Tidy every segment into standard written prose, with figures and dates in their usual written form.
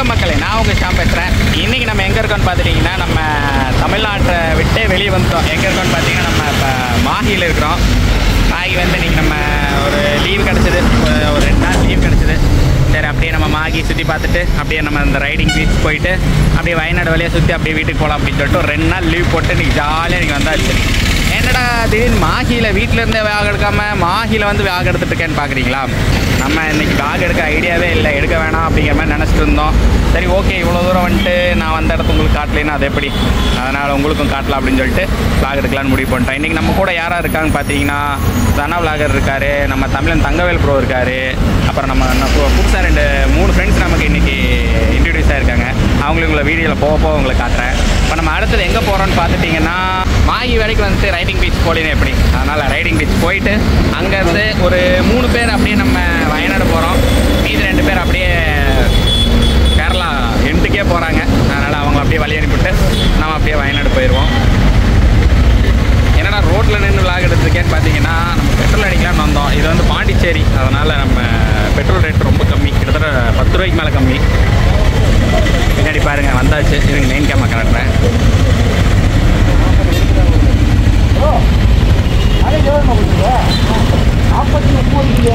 வணக்கம் மக்களே, நான் உங்கள் ஷாம் பேசுகிறேன். இன்றைக்கி நம்ம எங்கே இருக்கோன்னு பார்த்துட்டிங்கன்னா, நம்ம தமிழ்நாட்டை விட்டே வெளியே வந்துட்டோம். எங்கே இருக்கோன்னு பார்த்தீங்கன்னா, நம்ம இப்போ மாஹியில் இருக்கிறோம். மாஹி வந்து இன்றைக்கி நம்ம ஒரு லீவ் கிடச்சிது, ஒரு 2 நாள் லீவ் கிடச்சிது. சரி, அப்படியே நம்ம மாஹி சுற்றி பார்த்துட்டு அப்படியே நம்ம இந்த ரைடிங் பீச் போயிட்டு அப்படியே வயநாடு வழியாக சுற்றி அப்படியே வீட்டுக்கு போகலாம் அப்படின்னு சொல்லிட்டு ஒரு 2 நாள் லீவ் போட்டு இன்றைக்கி ஜாலியாக இன்றைக்கி வந்தாச்சு. என்னடா திடீர்னு மாஹியில் வீட்டிலேருந்தே வேக எடுக்காமல் மாஹியில் வந்து வேக எடுத்துகிட்டு இருக்கேன்னு பார்க்குறீங்களா? நம்ம இன்றைக்கி வேக எடுக்க ஐடியாவே இல்லை, எடுக்க வேணாம் அப்படிங்கிற மாதிரி நினச்சிட்டு இருந்தோம். சரி, ஓகே, இவ்வளோ தூரம் வந்துட்டு நான் வந்த இடத்து உங்களுக்கு காட்டலைன்னா அது எப்படி, அதனால் உங்களுக்கும் காட்டலாம் அப்படின்னு சொல்லிட்டு வேக எடுக்கலான்னு முடிவு பண்ணிட்டேன். இன்றைக்கி நம்ம கூட யாராக இருக்காங்கன்னு பார்த்தீங்கன்னா, தனா விளாகர் இருக்கார், நம்ம தமிழன் தங்கவேல் ப்ரோ இருக்கார், அப்புறம் நம்ம புதுசாக 3 ஃப்ரெண்ட்ஸ் நமக்கு இன்றைக்கி இன்ட்ரடியூஸ் ஆகிருக்காங்க. அவங்களுக்கு உங்களை வீடியோவில் போக உங்களுக்கு காட்டுறேன். இப்போ நம்ம அடுத்தது எங்கே போகிறோன்னு பார்த்துட்டிங்கன்னா, மாஹி வரைக்கும் வந்துட்டு ரைடிங் பீச் போலின்னு எப்படி, அதனால் ரைடிங் பீச் போயிட்டு அங்கேருந்து ஒரு 3 பேர் அப்படியே நம்ம வயநாடு போகிறோம். மீதி 2 பேர் அப்படியே கேரளா எண்டுக்கே போகிறாங்க. அதனால் அவங்க அப்படியே வழி அனுப்பிவிட்டு நம்ம அப்படியே வயநாடு போயிடுவோம். என்னடா ரோட்டில் நின்று விளாக் எடுத்துருக்கேன்னு பார்த்தீங்கன்னா, நம்ம பெட்ரோல் அடிக்கலான்னு வந்தோம். இது வந்து பாண்டிச்சேரி, அதனால் நம்ம பெட்ரோல் ரேட் ரொம்ப கம்மி, கிட்டத்தட்ட 10 ரூபாய்க்கு மேலே கம்மி. பின்னாடி பாருங்கள் வந்தாச்சு. இதுங்க மெயின் கேமரா காட்டுறேன்.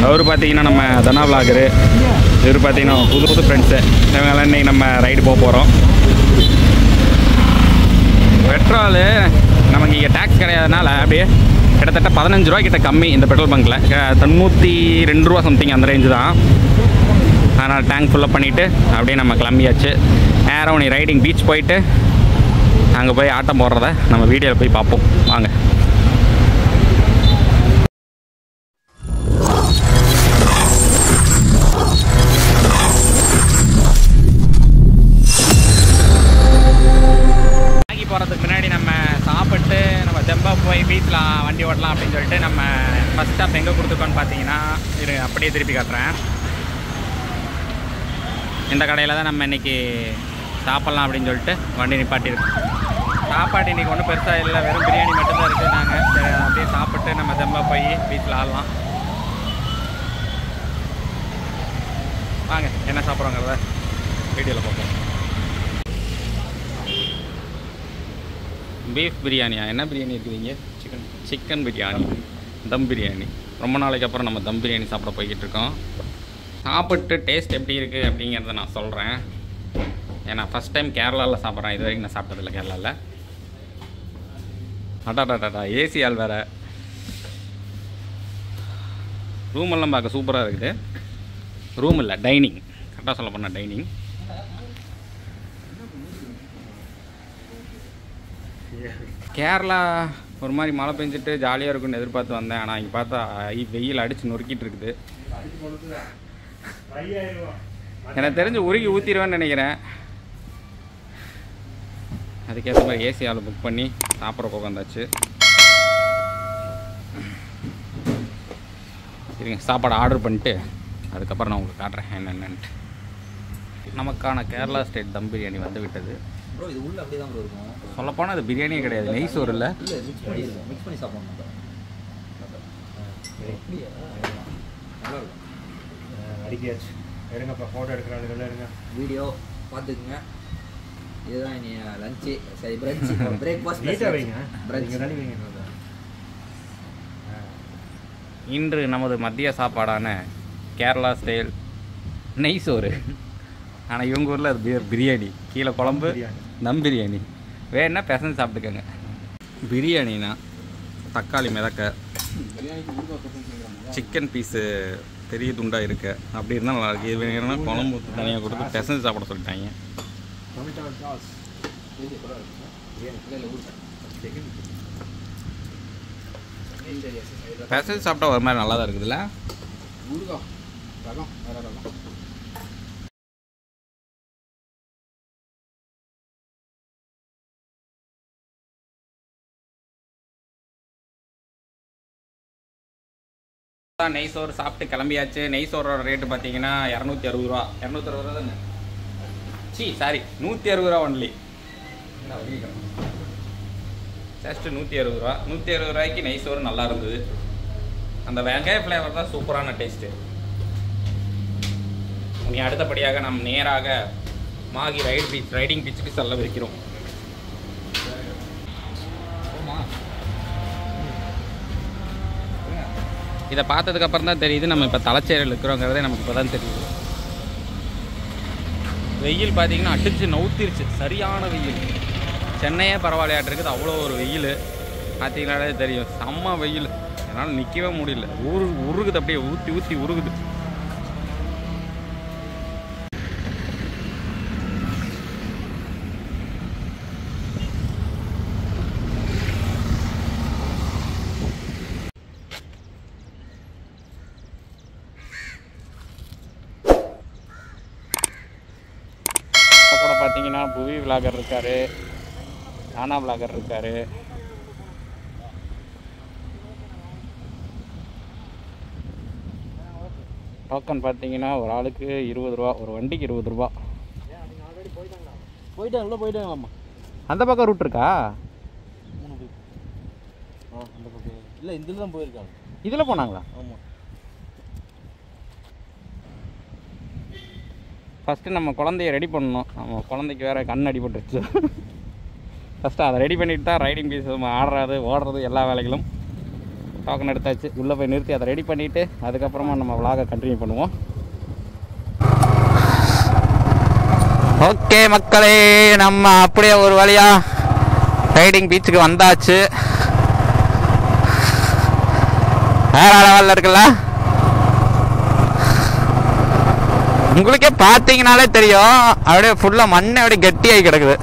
அவர் பார்த்தீங்கன்னா நம்ம தனா விளாகரு, இவர் பார்த்தீங்கன்னா புது ஃப்ரெண்ட்ஸு. இவங்கெல்லாம் இன்றைக்கி நம்ம ரைடு போகிறோம். பெட்ரோலு நமக்கு இங்கே டேக்ஸ் கிடையாதனால அப்படியே கிட்டத்தட்ட 15 ரூபா கிட்ட கம்மி இந்த பெட்ரோல் பங்க்கில். 92 ரூபா சம்திங் அந்த ரேஞ்சு தான். அதனால் டேங்க் ஃபுல்லப் பண்ணிவிட்டு அப்படியே நம்ம கிளம்பியாச்சு. நேரம் நீ ரைடிங் பீச் போயிட்டு அங்கே போய் ஆட்டம் போடுறத நம்ம வீடியோவில் போய் பார்ப்போம் வாங்க. போகிறதுக்கு முன்னாடி நம்ம சாப்பிட்டு நம்ம தெம்பா போய் பீச்சில் வண்டி ஓட்டலாம் அப்படின்னு சொல்லிட்டு நம்ம ஃபஸ்ட் ஸ்டாப் எங்கே கொடுத்துருக்கோன்னு பார்த்தீங்கன்னா, இது அப்படியே திருப்பி காட்டுறேன். இந்த கடையில் தான் நம்ம இன்றைக்கி சாப்பிட்லாம் அப்படின்னு சொல்லிட்டு வண்டி நிப்பாட்டியிருக்கோம். சாப்பாடு இன்றைக்கி ஒன்றும் பெருசாக இல்லை, வெறும் பிரியாணி மட்டும்தான் இருக்குது. நாங்கள் சரி அப்படியே சாப்பிட்டு நம்ம தெம்பா போய் பீச்சில் ஆடலாம் வாங்க. என்ன சாப்பிட்றோங்கிறத வீடியோவில் பார்ப்போம். பீஃப் பிரியாணியா? என்ன பிரியாணி இருக்குதுங்க? சிக்கன் பிரியாணி, தம் பிரியாணி. ரொம்ப நாளைக்கு அப்புறம் நம்ம தம் பிரியாணி சாப்பிட போய்கிட்டு இருக்கோம். சாப்பிட்டு டேஸ்ட் எப்படி இருக்குது அப்படிங்கிறத நான் சொல்கிறேன். ஏன்னா ஃபஸ்ட் டைம் கேரளாவில் சாப்பிட்றேன். இது வரைக்கும் நான் சாப்பிட்டதில்லை கேரளாவில். அடாடாடா, ஏசி ஆள் வேறு. ரூமெல்லாம் பார்க்க சூப்பராக இருக்குது. ரூம் இல்லை, டைனிங். கரெக்டாக சொல்ல போனால் டைனிங். கேரளா ஒரு மாதிரி மழை பெஞ்சிட்டு ஜாலியாக இருக்குன்னு எதிர்பார்த்து வந்தேன். ஆனால் இங்கே பார்த்தா வெயில் அடித்து நொறுக்கிட்டு இருக்குது. எனக்கு தெரிஞ்சு உருகி ஊற்றிடுவேன்னு நினைக்கிறேன். அதுக்கேற்ற மாதிரி ஏசி ஆள் புக் பண்ணி சாப்பிட்ற உட்காந்தாச்சு. சரிங்க, சாப்பாடு ஆர்டர் பண்ணிட்டு அதுக்கப்புறம் நான் உங்களுக்கு காட்டுறேன் என்னென்னன்ட்டு. நமக்கான கேரளா ஸ்டைல் தம் பிரியாணி வந்து விட்டது. ப்ரோ இது உள்ள அப்படியே தான் ப்ரோ இருக்கும். சொல்லப்போனால் அது பிரியாணியே கிடையாது, நெய் சோறு இல்லை. இல்லை மிக்ஸ் பண்ணி சாப்பிடணும். எப்படியா நல்லா இருக்கும். அடிக்காச்சு எடுங்கப்பா, ஃபோட்டோ எடுக்கிறாங்க இருங்க, வீடியோ பார்த்துக்குங்க. இதுதான் இனி லஞ்சு, சரி பிரஞ்ச் பிரேக்ஃபாஸ்ட் நீட்டாக வைங்க. பிரஞ்ச் தண்ணி வைங்க. இன்று நமது மதிய சாப்பாடான கேரளா ஸ்டைல் நெய் சோறு. ஆனால் இவங்க ஊரில் அது பிரியாணி, கீழே குழம்பு, தம் பிரியாணி. வேணுன்னா பிசைஞ்சு சாப்பிட்டுக்கோங்க. பிரியாணினா தக்காளி மிதக்க, சிக்கன் பீஸு பெரிய துண்டாக இருக்கு, அப்படி இருந்தால் நல்லா இருக்குது. இது வேணும்னா குழம்பு தனியாக கொடுத்து பிசைஞ்சு சாப்பிட சொல்லிட்டாங்க. பிசைஞ்சு சாப்பிட்டா ஒரு மாதிரி நல்லா தான் இருக்குதுல்ல. நெய் சோறு சாப்பிட்டு கிளம்பியாச்சு. நெய் சோறோட ரேட்டு பார்த்தீங்கன்னா 260 ரூபா. 260 ரூபா தானே? சாரி, 160 ரூபா ஒன்லி. ஜஸ்ட்டு 160 ரூபா. 160 ரூபாய்க்கு நெய் சோறு நல்லா இருந்தது. அந்த வெங்காய ஃப்ளேவர் தான் சூப்பரான டேஸ்ட்டு. இனி அடுத்தபடியாக நாம் நேராக மாகி ரைடிங் பீச்சுக்கு செல்ல வைக்கிறோம். இதை பார்த்ததுக்கப்புறம் தான் தெரியுது நம்ம இப்போ தலைச்சேரியில் இருக்கிறோங்கிறதே நமக்கு இப்போ தான் தெரியுது. வெயில் பார்த்தீங்கன்னா அடிச்சு நவுத்திருச்சு, சரியான வெயில். சென்னையே பரவாயில்லையாட்டு இருக்குது, அவ்வளோ ஒரு வெயில் பார்த்தீங்கன்னாலே தெரியும், செம்ம வெயில். என்னால் நிற்கவே முடியல, உருகுது, அப்படியே ஊற்றி ஊற்றி உருகுது. கூட பார்த்தீங்கன்னா புவி விளாகர் இருக்காரு, நானா விளாகர் இருக்காரு. டோக்கன் பார்த்தீங்கன்னா ஒரு ஆளுக்கு 20 ரூபா, ஒரு வண்டிக்கு 20 ரூபா. போயிட்டாங்களாம்மா. அந்த பக்கம் ரூட் இருக்கா? அந்த பக்கம் இல்லை, இதில் தான் போயிருக்காங்க. இதில் போனாங்களா? ஆமாம். ஃபஸ்ட்டு நம்ம குழந்தைய ரெடி பண்ணணும். நம்ம குழந்தைக்கு வேறு கண் அடிபட்டுருச்சு. ஃபஸ்ட்டு அதை ரெடி பண்ணிட்டு தான் ரைடிங் பீஸ் ஆடுறது ஓடுறது எல்லா வேலைகளும். டோக்கன் எடுத்தாச்சு, உள்ளே போய் நிறுத்தி அதை ரெடி பண்ணிவிட்டு அதுக்கப்புறமா நம்ம விளாகை கண்டினியூ பண்ணுவோம். ஓகே மக்களே, நம்ம அப்படியே ஒரு வழியாக ரைடிங் பீச்சுக்கு வந்தாச்சு. வேற லெவலில் இருக்குல்ல? உங்களுக்கே பார்த்தீங்கனாலே தெரியும், அப்படியே ஃபுல்லாக மண்ணை அப்படியே கெட்டியாகி கிடக்குது.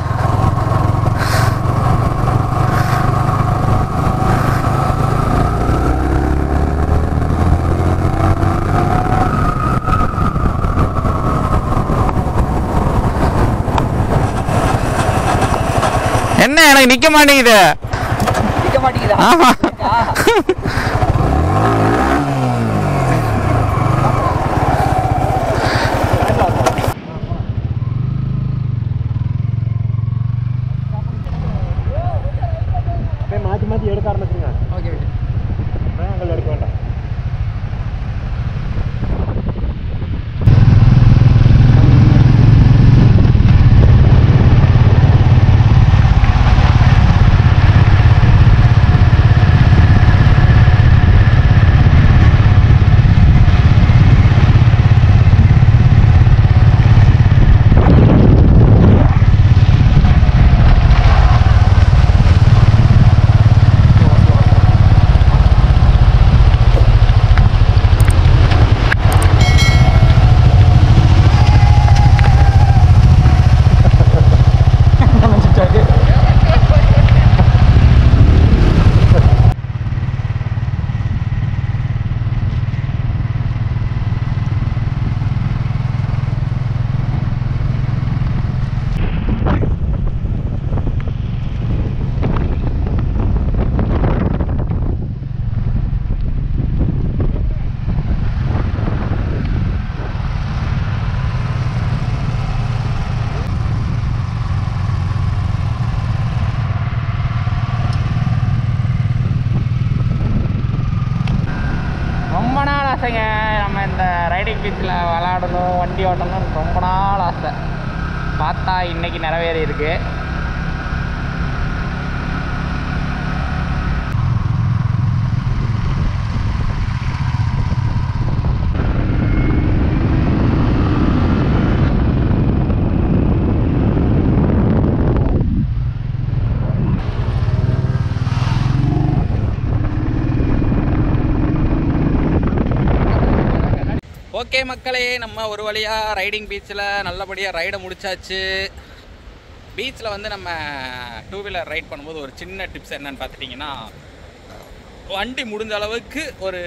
என்ன எனக்கு நிக்க மாட்டேங்குது. ஆமா, மாற்றி மாற்றி எடுக்க ஆரம்பிச்சுங்க. ஓகே ஓகே, அங்கே எடுக்க வேண்டாம். நம்ம இந்த ரைடிங் பீச்சில் விளாடணும், வண்டி ஓட்டணும்னு ரொம்ப நாள் ஆசை. பார்த்தா இன்னைக்கு நிறைவேறி இருக்கு. ஓகே மக்களே, நம்ம ஒரு வழியாக ரைடிங் பீச்சில் நல்லபடியாக ரைடை முடிச்சாச்சு. பீச்சில் வந்து நம்ம 2 வீலர் ரைட் பண்ணும்போது ஒரு சின்ன டிப்ஸ் என்னன்னு பார்த்துட்டிங்கன்னா, வண்டி முடிஞ்ச அளவுக்கு ஒரு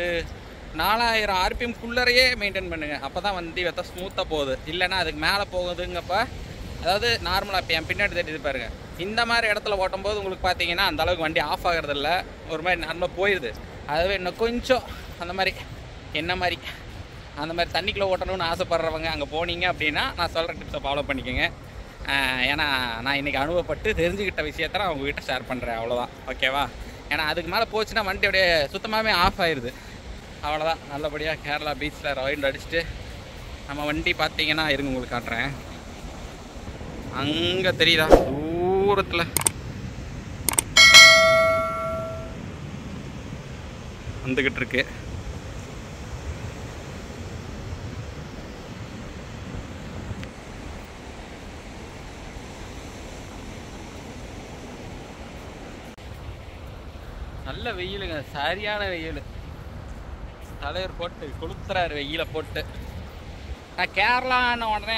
4000 RPMக்குள்ளரையே மெயின்டைன் பண்ணுங்கள். அப்போ தான் வண்டி வெத்த ஸ்மூத்தாக போகுது. இல்லைன்னா அதுக்கு மேலே போகுதுங்கப்ப, அதாவது நார்மலாக இப்போ என் பின்னாடி தெரியுது பாருங்கள், இந்த மாதிரி இடத்துல ஓட்டும்போது உங்களுக்கு பார்த்தீங்கன்னா அந்த அளவுக்கு வண்டி ஆஃப் ஆகிறதில்ல, ஒரு மாதிரி நார்மலாக போயிடுது. அதுவே இன்னும் கொஞ்சம் அந்த மாதிரி என்ன மாதிரி அந்த மாதிரி தண்ணிக்குள்ளே ஓட்டணும்னு ஆசைப்படுறவங்க அங்கே போனீங்க அப்படின்னா நான் சொல்கிற டிப்ஸை ஃபாலோ பண்ணிக்கோங்க. ஏன்னா நான் இன்றைக்கி அனுபவப்பட்டு தெரிஞ்சுக்கிட்ட விஷயத்த நான் உங்ககிட்ட ஷேர் பண்ணுறேன், அவ்வளோதான். ஓகேவா? ஏன்னா அதுக்கு மேலே போச்சுன்னா வண்டி அப்படியே சுத்தமாகவே ஆஃப் ஆயிடுது. அவ்வளோதான். நல்லபடியாக கேரளா பீச்சில் ரவுண்ட் அடிச்சுட்டு நம்ம வண்டி பார்த்தீங்கன்னா இருங்க உங்களுக்கு காட்டுறேன். அங்கே தெரியுதா தூரத்தில் வந்துக்கிட்டு இருக்கு. நல்ல வெயிலுங்க, சரியான வெயில். தலைவர் போட்டு கொளுத்துறாரு வெயில போட்டு. நான் கேரளான்னு உடனே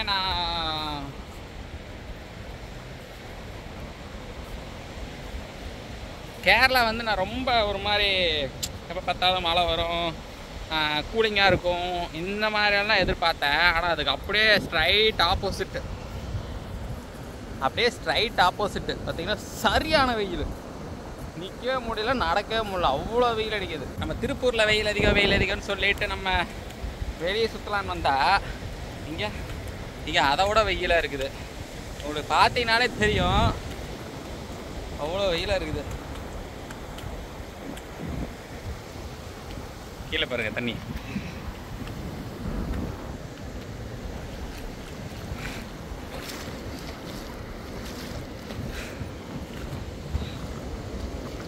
கேரளா வந்து நான் ரொம்ப ஒரு மாதிரி எப்போ பார்த்தாலும் மழை வரும், கூலிங்காக இருக்கும், இந்த மாதிரியெல்லாம் எதிர்பார்த்தேன். ஆனால் அதுக்கு அப்படியே ஸ்ட்ரைட் ஆப்போசிட்டு. பார்த்தீங்கன்னா சரியான வெயில். நிற்கவே முடியல, நடக்கவே முடியல, அவ்வளோ வெயில் அடிக்குது. நம்ம திருப்பூரில் வெயில் அதிகம்னு சொல்லிட்டு நம்ம வெளியே சுற்றலான்னு வந்தால் இங்கே அதை விட வெயிலாக இருக்குது. உங்களுக்கு பார்த்தீங்கனாலே தெரியும், அவ்வளோ வெயிலாக இருக்குது. கீழே பாருங்க தண்ணி.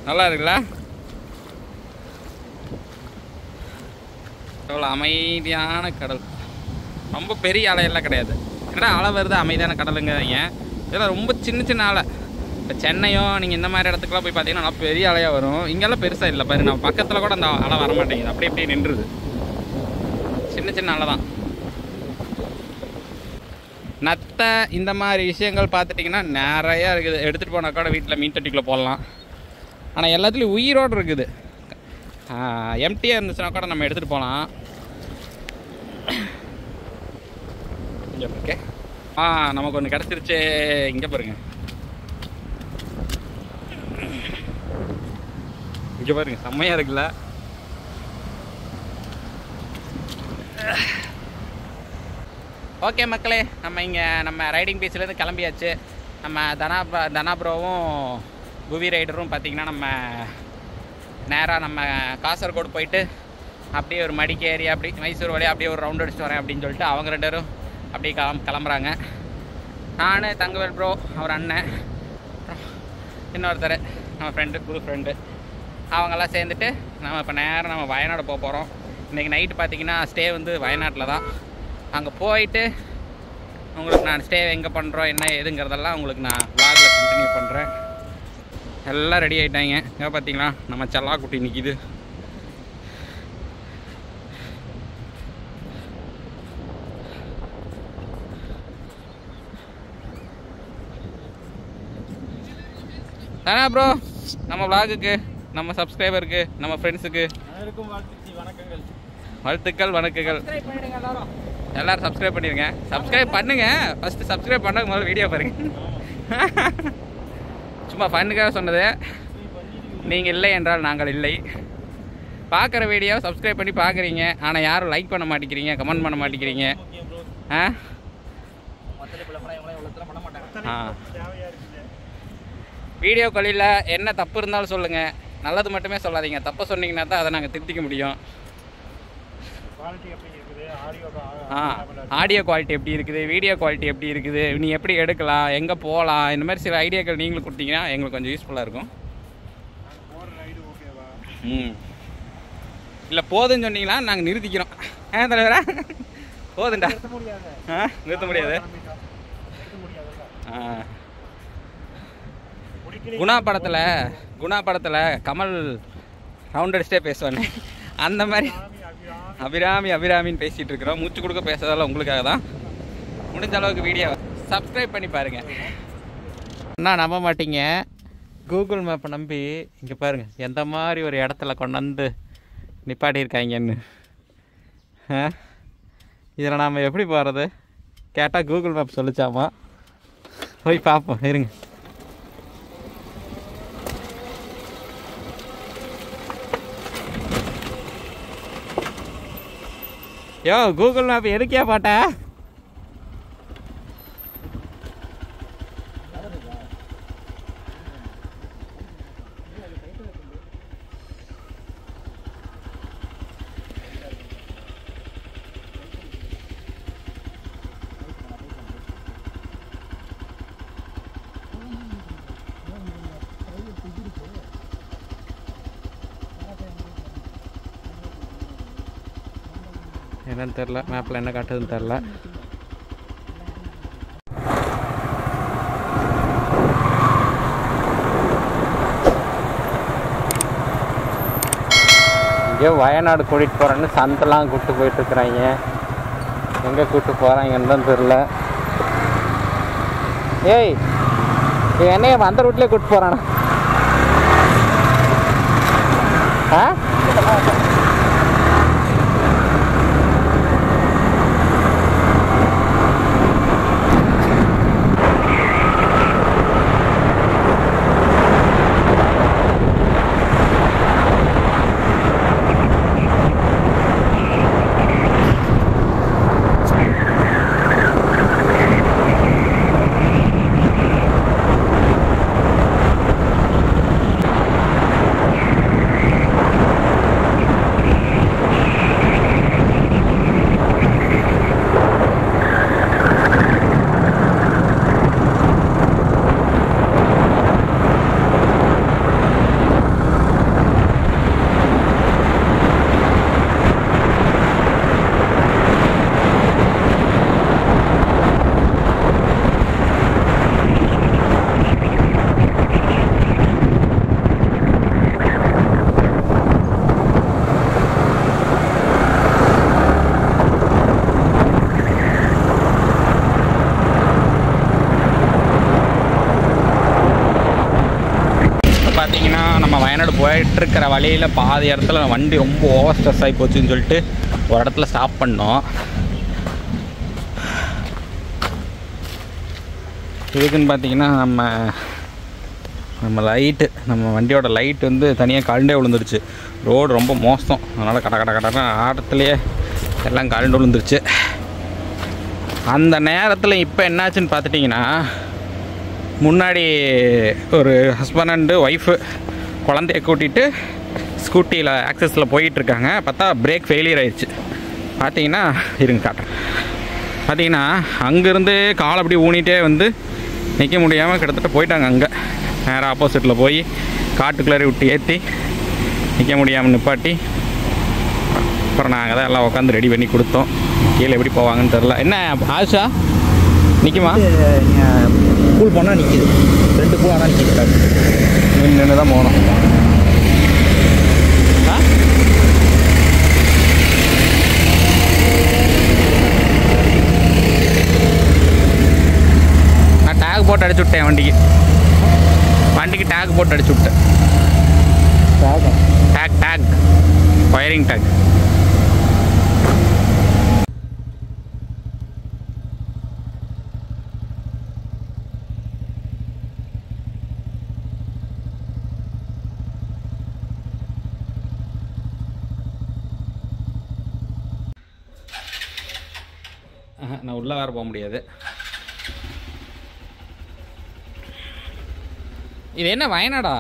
நல்லா இருக்குல்ல? எவ்வளோ அமைதியான கடல். ரொம்ப பெரிய அலையெல்லாம் கிடையாது. ஏன்னா அலை வருது, அமைதியான கடலுங்கிறீங்க. இதெல்லாம் ரொம்ப சின்ன அலை. இப்போ சென்னையோ நீங்கள் இந்த மாதிரி இடத்துக்குலாம் போய் பார்த்தீங்கன்னா நல்லா பெரிய அலையாக வரும். இங்கெல்லாம் பெருசாக இல்லை பாரு. நம்ம பக்கத்தில் கூட அந்த அலை வர மாட்டேங்குது, அப்படியே நின்றுது. சின்ன அலை தான். நத்தை இந்த மாதிரி விஷயங்கள் பார்த்துட்டிங்கன்னா நிறையா இருக்குது. எடுத்துகிட்டு போனால் கூட வீட்டில் மீன் தொட்டிக்குள்ளே போடலாம். ஆனால் எல்லாத்துலேயும் உயிரோடு இருக்குது. எம்டியாக இருந்துச்சுன்னா கூட நம்ம எடுத்துகிட்டு போகலாம். இங்கே ஓகே. நமக்கு ஒன்று கிடச்சிருச்சு. இங்கே பாருங்க, இங்கே பாருங்க, செம்மையாக இருக்குல்ல? ஓகே மக்களே, நம்ம ரைடிங் பீச்லேருந்து கிளம்பியாச்சு. நம்ம தனாப்ரோவும் புவி ரைடரும் பார்த்திங்கன்னா நம்ம நேராக நம்ம காசர்கோடு போயிட்டு அப்படியே ஒரு மடிக்கேரி அப்படி மைசூர் வழியாக அப்படியே ஒரு ரவுண்ட் அடிச்சுட்டு வரேன் அப்படின்னு சொல்லிட்டு அவங்க 2 பேரும் அப்படியே கிளம்புறாங்க. நான், தங்கவேல் ப்ரோ, அவர் அண்ணன், இன்னொருத்தர் நம்ம புது ஃப்ரெண்டு, அவங்கெல்லாம் சேர்ந்துட்டு நம்ம இப்போ நேரம் நம்ம வயநாடு போக போகிறோம். இன்றைக்கி நைட்டு பார்த்திங்கன்னா ஸ்டே வந்து வயநாட்டில் தான். அங்கே போயிட்டு உங்களுக்கு நான் ஸ்டே எங்கே பண்ணுறோம் என்ன ஏதுங்கிறதெல்லாம் உங்களுக்கு நான் vlogல கண்டினியூ பண்ணுறேன். எல்லாம் ரெடி ஆகிட்டாங்க. இங்கே பார்த்தீங்களா நம்ம செல்லா குட்டி நிற்கிது. தானே ப்ரோ, நம்ம vlogக்கு, நம்ம சப்ஸ்கிரைபருக்கு, நம்ம ஃப்ரெண்ட்ஸுக்கு வாழ்த்துக்கள் வணக்கங்கள். எல்லோரும் சப்ஸ்கிரைப் பண்ணிடுங்க. சப்ஸ்கிரைப் பண்ணுங்க. ஃபஸ்ட்டு சப்ஸ்கிரைப் பண்ண முதல்ல வீடியோ பாருங்க. சும்மா ஃபன்னுக்காக சொன்னது. நீங்கள் இல்லை என்றால் நாங்கள் இல்லை. பார்க்குற வீடியோ சப்ஸ்கிரைப் பண்ணி பார்க்குறீங்க, ஆனால் யாரும் லைக் பண்ண மாட்டேங்கிறீங்க, கமெண்ட் பண்ண மாட்டேங்கிறீங்க. வீடியோ காலில் என்ன தப்பு இருந்தாலும் சொல்லுங்கள், நல்லது மட்டுமே சொல்லாதீங்க. தப்பு சொன்னீங்கன்னா தான் அதை நாங்கள் திருத்திக்க முடியும். ஆடியோ குவாலிட்டி எப்படி இருக்குது, வீடியோ குவாலிட்டி எப்படி இருக்குது, நீ எப்படி எடுக்கலாம், எங்கே போகலாம், இந்த மாதிரி சில ஐடியாக்கள் நீங்களும் கொடுத்தீங்கன்னா எங்களுக்கு கொஞ்சம் யூஸ்ஃபுல்லாக இருக்கும். இல்லை போதுன்னு சொன்னீங்களா நாங்கள் நிறுத்திக்கிறோம். தலைவரா போதுண்டா. நிறுத்த முடியாது. குணா படத்தில் கமல் ரவுண்ட் அடிச்சுட்டே பேசுவானே, அந்த மாதிரி அபிராமின்னு பேசிகிட்டு இருக்கிறோம். மூச்சு கொடுக்க பேசுறதால உங்களுக்காக தான். முடிஞ்ச அளவுக்கு வீடியோ சப்ஸ்கிரைப் பண்ணி பாருங்கள். அண்ணா நம்ப மாட்டீங்க, கூகுள் மேப்பை நம்பி இங்கே பாருங்கள் எந்த மாதிரி ஒரு இடத்துல கொண்டாந்து நிப்பாட்டியிருக்காங்கன்னு. இதில் நாம் எப்படி போகிறது கேட்டால் கூகுள் மேப் சொல்லிச்சாமா. போய் பார்ப்போம் இருங்க. யோ கூகுள் மேப் எதுக்கே போட்ட? என்னன்னு தெரில, மேப்பில் என்ன காட்டுதுன்னு தெரில. இங்கே வயநாடு கூட்டிகிட்டு போகிறேன்னு சந்தெல்லாம் கூப்பிட்டு போயிட்டுருக்குறாங்க. எங்கே கூப்பிட்டு போகிறாங்கன்னு தான் தெரில. ஏய், என்னைய அந்த ரூட்லேயே கூப்பிட்டு போகிறானா? ஆ பார்த்தீங்கன்னா நம்ம வயநாடு போயிட்டுருக்கிற வழியில் பாதி இடத்துல வண்டி ரொம்ப ஓவர் ஸ்ட்ரெஸ் ஆகி போச்சுன்னு சொல்லிட்டு ஒரு இடத்துல ஸ்டாப் பண்ணோம். இதுக்குன்னு பார்த்தீங்கன்னா நம்ம லைட்டு, நம்ம வண்டியோட லைட் வந்து தனியாக கழண்டே விழுந்துருச்சு. ரோடு ரொம்ப மோசம், அதனால் கடை ஆட்டத்துலேயே எல்லாம் கழண்டு விழுந்துருச்சு. அந்த நேரத்தில் இப்போ என்னாச்சுன்னு பார்த்துட்டிங்கன்னா, முன்னாடி ஒரு ஹஸ்பண்ட் அண்டு ஒய்ஃபு குழந்தைய கூட்டிகிட்டு ஸ்கூட்டியில் ஆக்சஸில் போயிட்டுருக்காங்க. பார்த்தா பிரேக் ஃபெயிலியர் ஆயிடுச்சு. பார்த்தீங்கன்னா இருங்க காட்டுறேன். பார்த்தீங்கன்னா அங்கேருந்து காலை அப்படி ஊனிகிட்டே வந்து நிற்க முடியாமல் கிட்டத்தட்ட போயிட்டாங்க. அங்கே நேராக ஆப்போசிட்டில் போய் காட்டுக்குள்ளே விட்டு ஏற்றி நிற்க முடியாமல் நிப்பாட்டி அப்புறம் நாங்கள் தான் எல்லாம் உட்காந்து ரெடி பண்ணி கொடுத்தோம். கீழே எப்படி போவாங்கன்னு தெரில. என்ன ஆஷா நிற்குமா? பூல் போனால் நிற்கிது, 2 பூல் ஆனால் நிற்கிது. நின்று தான் போகணும். நான் டேக் போட்டு அடிச்சு விட்டேன் வண்டிக்கு டேக் போட்டு அடிச்சு விட்டேன். Take wiring take. நான் உள்ளே வேறு போக முடியாது. இது என்ன வயநாடா?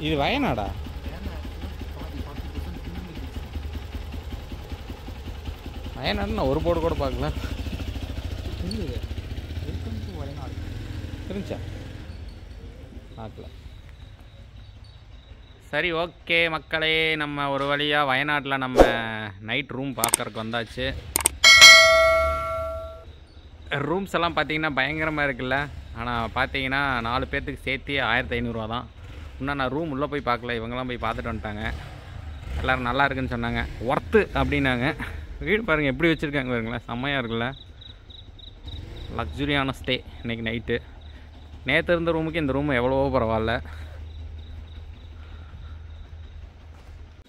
இது வயநாடா? வயநாடுன்னு ஒரு போர்டு கூட பார்க்கல. இருந்துச்சா? பார்க்கல. சரி, ஓகே மக்களே, நம்ம ஒரு வழியாக வயநாட்டில் நம்ம நைட் ரூம் பார்க்கறதுக்கு வந்தாச்சு. ரூம்ஸ் எல்லாம் பார்த்தீங்கன்னா பயங்கரமாக இருக்குல்ல. ஆனால் பார்த்தீங்கன்னா 4 பேர்த்துக்கு சேர்த்து 1500 தான். இன்னும் நான் ரூம் உள்ளே போய் பார்க்கல. இவங்கெல்லாம் போய் பார்த்துட்டு வந்துட்டாங்க. எல்லோரும் நல்லா இருக்குன்னு சொன்னாங்க. ஒர்த்து அப்படின்னாங்க. வீடு பாருங்கள் எப்படி வச்சுருக்காங்க பாருங்களேன், செம்மையாக இருக்குல்ல. லக்ஸுரியான ஸ்டே இன்றைக்கி நைட்டு. நேற்று இருந்த ரூமுக்கு இந்த ரூம் எவ்வளவோ பரவாயில்ல.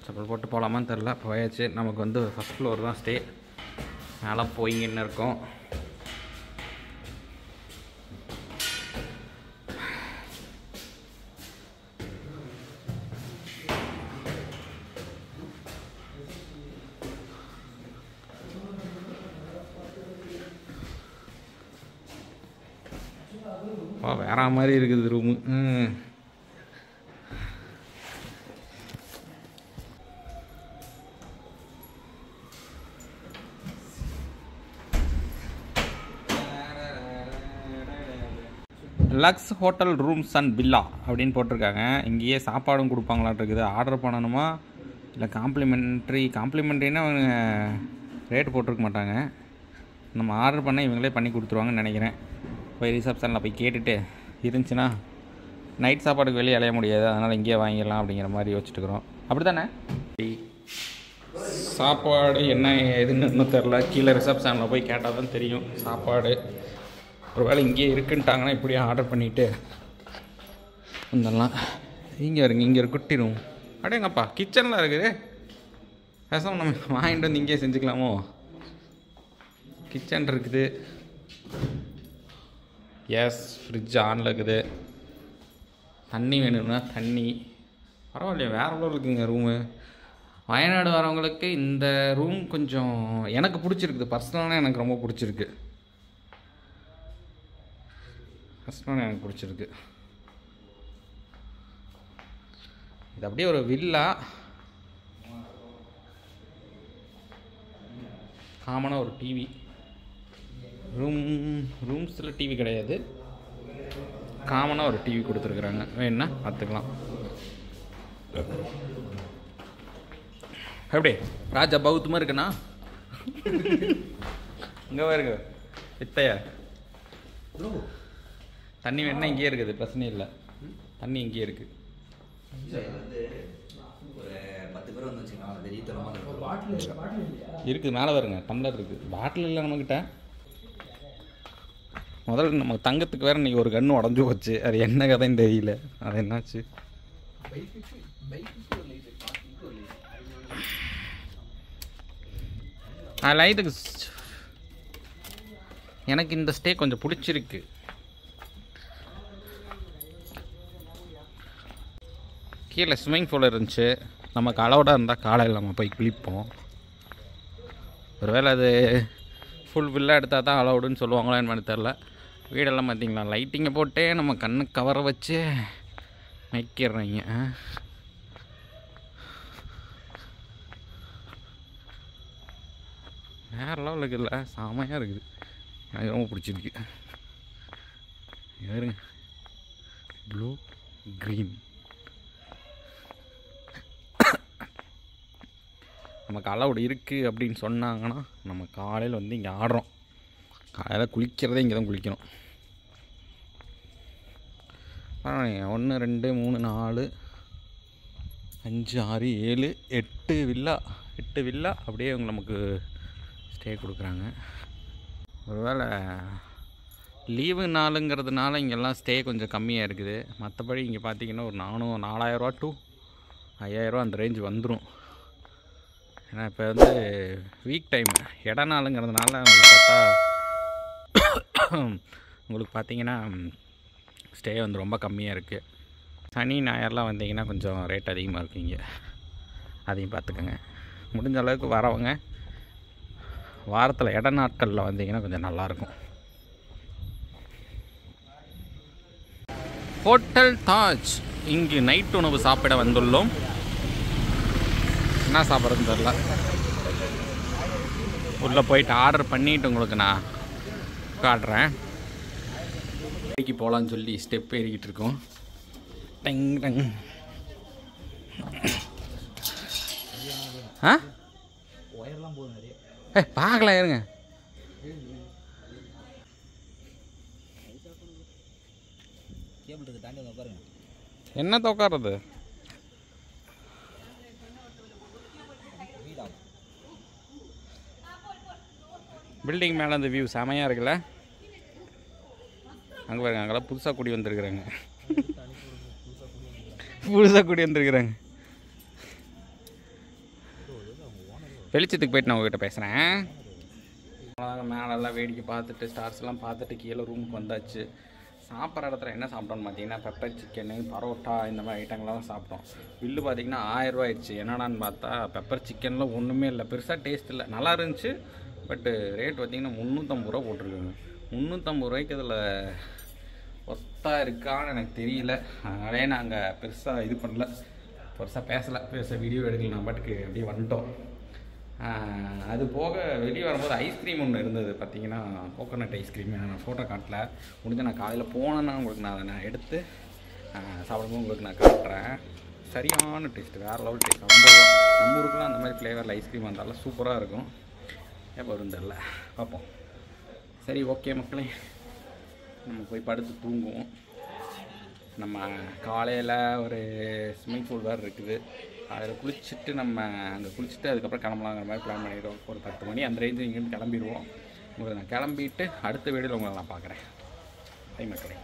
செப்பல் போட்டு போகலாமான்னு தெரில. போயாச்சு. நமக்கு வந்து ஃபஸ்ட் ஃப்ளோர் தான் ஸ்டே. மேலே போயிங்கன்னு இருக்கோம். வேற மாதிரி இருக்குது room. Lux hotel rooms and villa அப்படின்னு போட்டிருக்காங்க. இங்கேயே சாப்பாடும் கொடுப்பாங்களான் இருக்குது. ஆர்டர் பண்ணணுமா இல்லை காம்ப்ளிமெண்ட்ரின்னா அவங்க ரேட் போட்டிருக்க மாட்டாங்க. நம்ம ஆர்டர் பண்ண இவங்களே பண்ணி கொடுத்துருவாங்கன்னு நினைக்கிறேன். போய் ரிசப்ஷனில் போய் கேட்டுட்டு இருந்துச்சுன்னா நைட் சாப்பாடுக்கு வெளியே அலைய முடியாது, அதனால் இங்கேயே வாங்கிடலாம் அப்படிங்கிற மாதிரி யோசிச்சுட்டுக்கிறோம். அப்படி தானே? சாப்பாடு என்ன எதுன்னு இன்னும் தெரில. கீழே ரிசப்ஷனில் போய் கேட்டால் தான் தெரியும் சாப்பாடு. ஒரு வேளை இங்கேயே இருக்குன்ட்டாங்கன்னா இப்படியே ஆர்டர் பண்ணிவிட்டு வந்துடலாம். இங்கே வருங்க, இங்கே ஒரு குட்டி ரூம். அப்படியேங்கப்பா கிச்சன்லாம் இருக்குது. பேசாமல் நம்ம வாங்கிட்டு வந்து இங்கேயே செஞ்சுக்கலாமோ? கிச்சன் இருக்குது. எஸ், ஃப்ரிட்ஜ் ஆனில் இருக்குது. தண்ணி வேணும்னா தண்ணி. பரவாயில்லையா, வேறு எவ்வளோ இருக்குங்க ரூமு. வயநாடு வரவங்களுக்கு இந்த ரூம் கொஞ்சம் எனக்கு பிடிச்சிருக்குது. பர்சனலாக எனக்கு ரொம்ப பிடிச்சிருக்கு. இது அப்படியே ஒரு வில்லா. காமனாக ஒரு டிவி. ரூம்ஸில் டிவி கிடையாது, காமனாக ஒரு டிவி கொடுத்துருக்குறாங்க. வேணுன்னா பார்த்துக்கலாம். எப்படி ராஜா பௌத்தமாக இருக்குண்ணா? இங்கே இருக்கு வித்தையா. தண்ணி வேணுன்னா இங்கேயே இருக்குது, பிரச்சனை இல்லை. தண்ணி இங்கேயே இருக்குது. இருக்குது மேலே வருங்க, டம்ளர் இருக்குது. பாட்டில் இல்லை நம்மக்கிட்ட. முதல்ல நம்ம தங்கத்துக்கு வேறு இன்றைக்கி ஒரு கன்று உடஞ்சி போச்சு. அது என்ன கதைன்னு தெரியல. அது என்னாச்சு? லைட்டுக்கு எனக்கு இந்த ஸ்டே கொஞ்சம் பிடிச்சிருக்கு. கீழே ஸ்விம்மிங் பூல் இருந்துச்சு. நமக்கு அலோடாக இருந்தால் காலையில் நம்ம போய் குளிப்போம். ஒருவேளை அது ஃபுல் வில்லா எடுத்தால் தான் அலோடுன்னு சொல்லுவாங்களோ என்னன்னு தெரில. வீடெல்லாம் பார்த்தீங்களா, லைட்டிங்கை போட்டே நம்ம கண்ணு கவரை வச்சு மைக்கிடுறீங்க. வேறு லெவலில் இருக்குதுல்ல, செமையாக இருக்குது. எனக்கு ரொம்ப பிடிச்சிருக்கு. பாருங்க, ப்ளூ க்ரீன். நமக்கு அலவுட் இருக்குது அப்படின்னு சொன்னாங்கன்னா நம்ம காலையில் வந்து இங்கே ஆடுறோம். காலையில் குளிக்கிறதே இங்கே தான் குளிக்கணும். 1 2 3 4 5 6 7 8 வில்லா. 8 வில்லா அப்படியே அவங்க நமக்கு ஸ்டே கொடுக்குறாங்க. ஒருவேளை லீவு நாளுங்கிறதுனால இங்கெல்லாம் ஸ்டே கொஞ்சம் கம்மியாக இருக்குது. மற்றபடி இங்கே பார்த்தீங்கன்னா ஒரு 4000 to 5000 அந்த ரேஞ்சு வந்துடும். ஏன்னா இப்போ வந்து வீக் டைம் இட நாளுங்கிறதுனால உங்களுக்கு பார்த்தீங்கன்னா ஸ்டே வந்து ரொம்ப கம்மியாக இருக்குது. சனி ஞாயிறுலாம் வந்தீங்கன்னா கொஞ்சம் ரேட் அதிகமாக இருக்கும் இங்கே. அதையும் பார்த்துக்கோங்க. முடிஞ்ச அளவுக்கு வரவங்க வாரத்தில் இட நாட்களில் வந்தீங்கன்னா கொஞ்சம் நல்லாயிருக்கும். ஹோட்டல் தாஜ் இங்கு நைட் உணவு சாப்பிட வந்துள்ளோம். என்ன சாப்பிட்றதுன்னு தெரில. உள்ளே போயிட்டு ஆர்டர் பண்ணிவிட்டு உங்களுக்கு நான் காட்டுறேன். கடைக்கு போகலான்னு சொல்லி ஸ்டெப் ஏறிக்கிட்டு இருக்கோம். Tongue tongue. ஆ பார்க்கலாம் இருங்க. என்ன தோக்காடுறது? பில்டிங் மேலே அந்த வியூ செமையாக இருக்குல்ல. அங்கே பாருங்க, அங்கெல்லாம் புதுசாக கூடி வந்துருக்குறாங்க. வெளிச்சத்துக்கு போயிட்டு நான் உங்ககிட்ட பேசுகிறேன். மேலெல்லாம் வேடிக்கை பார்த்துட்டு ஸ்டார்ஸ்லாம் பார்த்துட்டு கீழே ரூமுக்கு வந்தாச்சு. சாப்பிட்ற இடத்துல என்ன சாப்பிட்டோன்னு பார்த்தீங்கன்னா பெப்பர் சிக்கனு, பரோட்டா இந்த மாதிரி ஐட்டங்கள்லாம் சாப்பிட்டோம். பில்லு பார்த்தீங்கன்னா 1000 ரூபா ஆயிடுச்சு. என்னடான்னு பார்த்தா பெப்பர் சிக்கனில் ஒன்றுமே இல்லை, பெருசாக டேஸ்ட் இல்லை. நல்லா இருந்துச்சு, பட்டு ரேட் பார்த்திங்கன்னா 350 ரூபா போட்டிருக்காங்க. 350 ரூபாய்க்கு அதில் ஒத்தாக இருக்கான்னு எனக்கு தெரியல. அதனாலே நாங்கள் பெருசாக இது பண்ணல, பெருசாக பேசலை, பெருசாக வீடியோ எடுக்கல. நான் பாட்டுக்கு அப்படியே வந்துட்டோம். அது போக வெளியே வரும்போது ஐஸ்கிரீம் ஒன்று இருந்தது பார்த்தீங்கன்னா, கோகோனட் ஐஸ்கிரீம். நான் ஃபோட்டோ காட்டல, முடிஞ்ச நான் காலையில் போனேன்னா உங்களுக்கு நான் எடுத்து சாப்பிடும்போது உங்களுக்கு நான் காட்டுறேன். சரியான டேஸ்ட்டு, வேறு லெவல் டேஸ்ட். நம்ம ஊருக்குலாம் அந்த மாதிரி ஃப்ளேவரில் ஐஸ்கிரீம் வந்தாலும் சூப்பராக இருக்கும். எப்போ வரும் தெரில, பார்ப்போம். சரி, ஓகே மக்களே, நம்ம போய் படுத்து தூங்குவோம். நம்ம காலையில் ஒரு ஸ்விம்மிங் பூல் வேறு இருக்குது, அதில் குளிச்சுட்டு நம்ம அங்கே குளிச்சுட்டு அதுக்கப்புறம் கிளம்பலாங்கிற மாதிரி பிளான் பண்ணிடுவோம். ஒரு 10 மணி அந்த ரேஞ்சு இங்கேருந்து கிளம்பிடுவோம். உங்களை நான் கிளம்பிட்டு அடுத்த வீடியோவில் உங்களை நான் பார்க்குறேன். மக்களே.